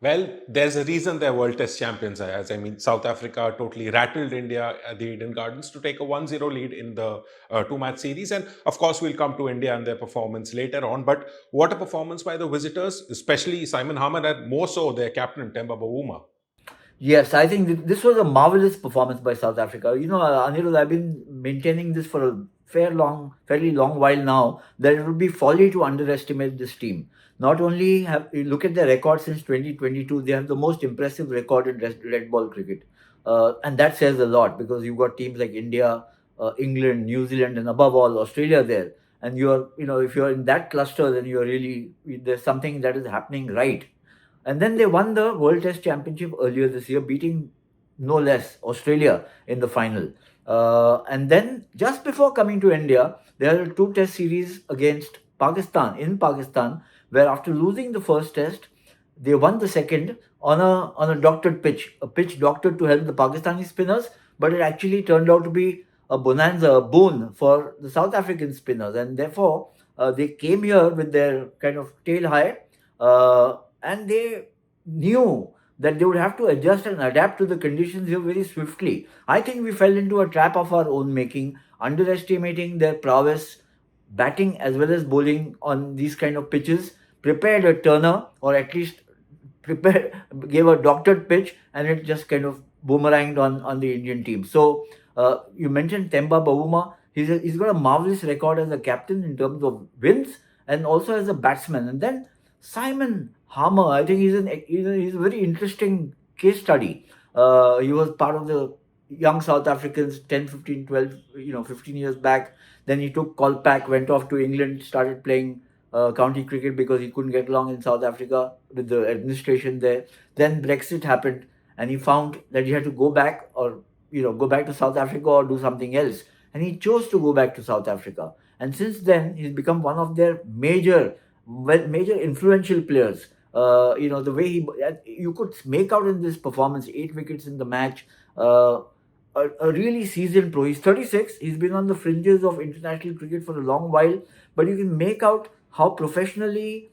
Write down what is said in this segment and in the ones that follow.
Well, there's a reason they're World Test champions, Ayaz. I mean, South Africa totally rattled India at the Eden Gardens to take a 1-0 lead in the two-match series. And of course, we'll come to India and their performance later on. But what a performance by the visitors, especially Simon Harmer and more so their captain, Temba Bavuma. Yes, I think this was a marvelous performance by South Africa. Anirudh, I've been maintaining this for a fairly long while now, that it would be folly to underestimate this team. Not only have you look at their record since 2022, they have the most impressive record in red ball cricket, and that says a lot because you've got teams like India, England, New Zealand, and above all Australia there. And if you're in that cluster, then you're really there's something that is happening right. And then they won the World Test Championship earlier this year, beating no less Australia in the final. And then just before coming to India, they had a two-test series against Pakistan in Pakistan, where after losing the first test, they won the second on a doctored pitch, a pitch doctored to help the Pakistani spinners, but it actually turned out to be a bonanza, a boon for the South African spinners, and therefore they came here with their kind of tail high. And they knew that they would have to adjust and adapt to the conditions here very swiftly. I think we fell into a trap of our own making, underestimating their prowess, batting as well as bowling on these kind of pitches, prepared a turner or at least prepared gave a doctored pitch, and it just kind of boomeranged on the Indian team. So you mentioned Temba Bavuma. He's got a marvelous record as a captain in terms of wins and also as a batsman. And then Simon Harmer, I think he's a very interesting case study. He was part of the young South Africans 10, 15, 12, 15 years back. Then he took Kolkata, went off to England, started playing county cricket because he couldn't get along in South Africa with the administration there. Then Brexit happened, and he found that he had to go back go back to South Africa or do something else. And he chose to go back to South Africa. And since then, he's become one of their major influential players. The way you could make out in this performance, 8 wickets in the match. A really seasoned pro. He's 36. He's been on the fringes of international cricket for a long while, but you can make out how professionally,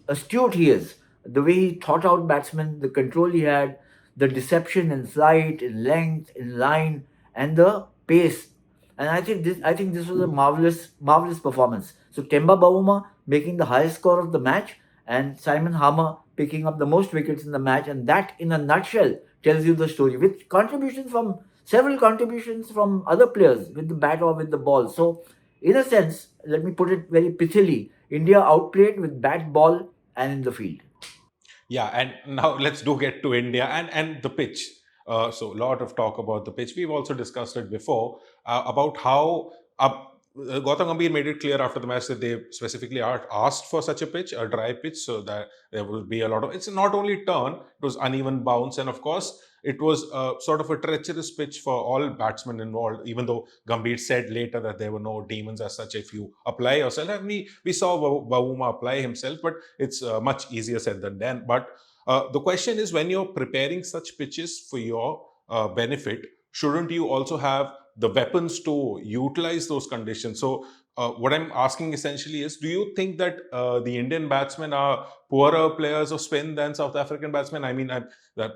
astute he is. The way he thought out batsmen, the control he had, the deception in flight, in length, in line, and the pace. And I think this was a marvelous performance. So Temba Bavuma making the highest score of the match, and Simon Harmer picking up the most wickets in the match, and that in a nutshell tells you the story with several contributions from other players with the bat or with the ball. So in a sense, let me put it very pithily, India outplayed with bat, ball, and in the field. Yeah, and now let's do get to India and the pitch. So a lot of talk about the pitch. We've also discussed it before about how Gautam Gambhir made it clear after the match that they specifically asked for such a pitch, a dry pitch, so that there will be a lot of. It's not only turn; it was uneven bounce, and of course, it was sort of a treacherous pitch for all batsmen involved. Even though Gambhir said later that there were no demons as such if you apply yourself, and we saw Bavuma apply himself, but it's much easier said than done. But the question is, when you're preparing such pitches for your benefit, shouldn't you also have the weapons to utilize those conditions? So, what I'm asking essentially is, do you think that the Indian batsmen are poorer players of spin than South African batsmen? I mean, that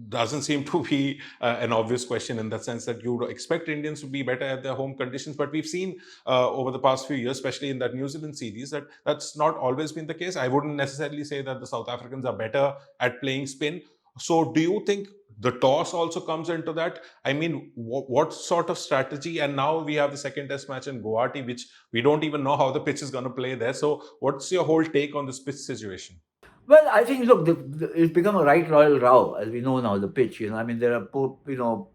doesn't seem to be an obvious question in the sense that you would expect Indians to be better at their home conditions. But we've seen over the past few years, especially in that New Zealand series, that that's not always been the case. I wouldn't necessarily say that the South Africans are better at playing spin. So, do you think the toss also comes into that? I mean, what sort of strategy? And now we have the second test match in Guwahati, which we don't even know how the pitch is going to play there. So, what's your whole take on this pitch situation? Well, I think, look, it's become a right royal row, as we know now, the pitch. I mean, there are, Gautam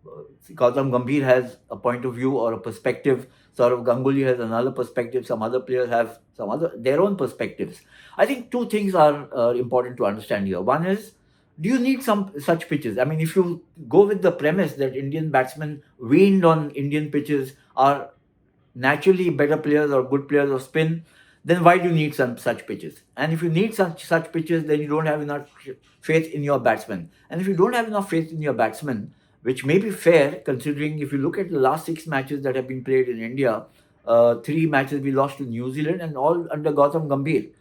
Gambhir has a point of view or a perspective. Saurav Ganguly has another perspective. Some other players have their own perspectives. I think two things are important to understand here. One is, do you need some such pitches? I mean, if you go with the premise that Indian batsmen weaned on Indian pitches are naturally better players or good players of spin, then why do you need some such pitches? And if you need such pitches, then you don't have enough faith in your batsmen. And if you don't have enough faith in your batsmen, which may be fair considering if you look at the last 6 matches that have been played in India, Three matches we lost to New Zealand, and all under Gautam Gambhir.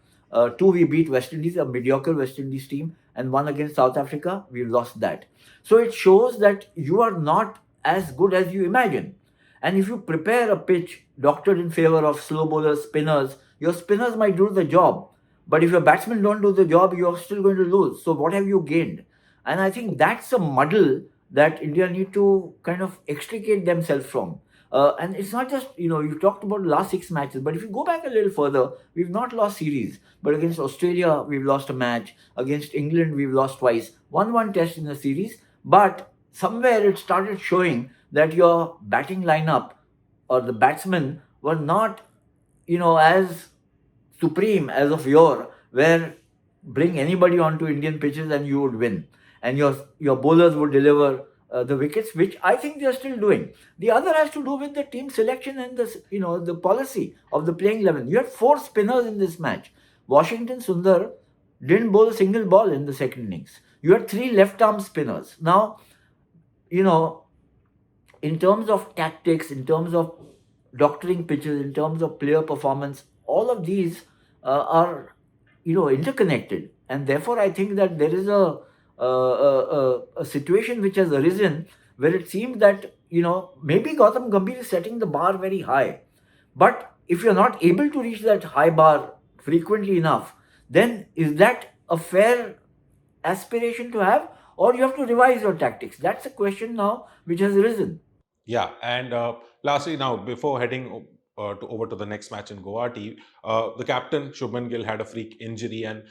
Two we beat West Indies, a mediocre West Indies team, and one against South Africa. We lost that. So it shows that you are not as good as you imagine. And if you prepare a pitch doctored in favor of slow bowlers, spinners, your spinners might do the job. But if your batsmen don't do the job, you're still going to lose. So what have you gained? And I think that's a muddle that India need to kind of extricate themselves from. And it's not just, you talked about the last six matches, but if you go back a little further, we've not lost series. But against Australia, we've lost a match. Against England, we've lost twice. 1-1 test in the series. But somewhere it started showing that your batting lineup or the batsmen were not, as supreme as of yore, where bring anybody onto Indian pitches and you would win. And your bowlers would deliver the wickets, which I think they are still doing. The other has to do with the team selection and the policy of the playing 11. You had four spinners in this match. Washington Sundar didn't bowl a single ball in the second innings. You had three left-arm spinners. Now, in terms of tactics, in terms of doctoring pitches, in terms of player performance, all of these are interconnected, and therefore I think that there is a situation which has arisen where it seems that maybe Gautam Gambhir is setting the bar very high, but if you're not able to reach that high bar frequently enough, then is that a fair aspiration to have, or you have to revise your tactics? That's a question now which has arisen. Yeah, and lastly, now before heading over to the next match in Guwahati, the captain Shubman Gill had a freak injury and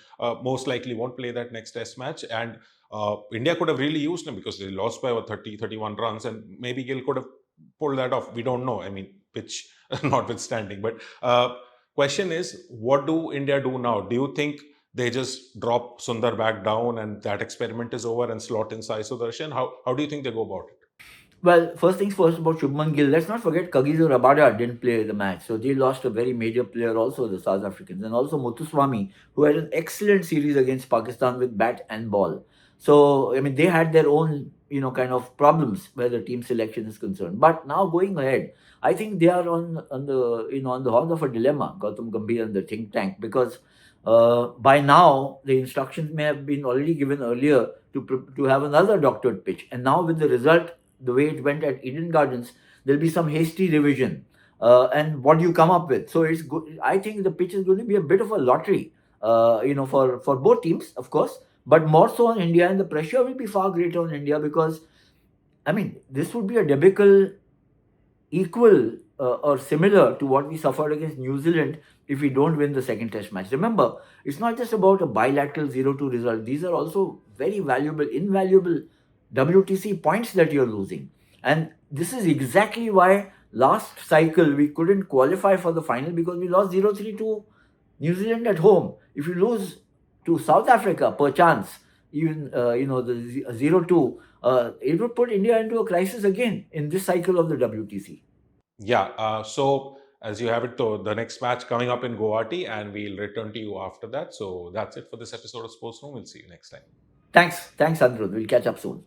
most likely won't play that next Test match. And India could have really used him because they lost by over 30, 31 runs, and maybe Gill could have pulled that off. We don't know. I mean, pitch notwithstanding. But question is, what do India do now? Do you think they just drop Sundar back down and that experiment is over and slot in Sai Sudarshan? How do you think they go about it? Well, first things first about Shubman Gill. Let's not forget Kagiso Rabada didn't play the match. So they lost a very major player also, the South Africans. And also Muthuswamy, who had an excellent series against Pakistan with bat and ball. So, I mean, they had their own, kind of problems where the team selection is concerned. But now going ahead, I think they are on the horn of a dilemma, Gautam Gambhir and the think tank, because by now the instructions may have been already given earlier to have another doctored pitch. And now with the result, the way it went at Eden Gardens, there'll be some hasty revision. And what do you come up with? So it's good. I think the pitch is going to be a bit of a lottery, for both teams, of course, but more so on India, and the pressure will be far greater on India because, I mean, this would be a debacle equal or similar to what we suffered against New Zealand if we don't win the second Test match. Remember, it's not just about a bilateral 0-2 result. These are also very valuable, invaluable WTC points that you're losing. And this is exactly why last cycle we couldn't qualify for the final, because we lost 0-3 to New Zealand at home. If you lose to South Africa, perchance, even the 0-2, it would put India into a crisis again in this cycle of the WTC. Yeah. So as you have it, though, the next match coming up in Guwahati, and we'll return to you after that. So that's it for this episode of Sports Room. We'll see you next time. Thanks, Andrew. We'll catch up soon.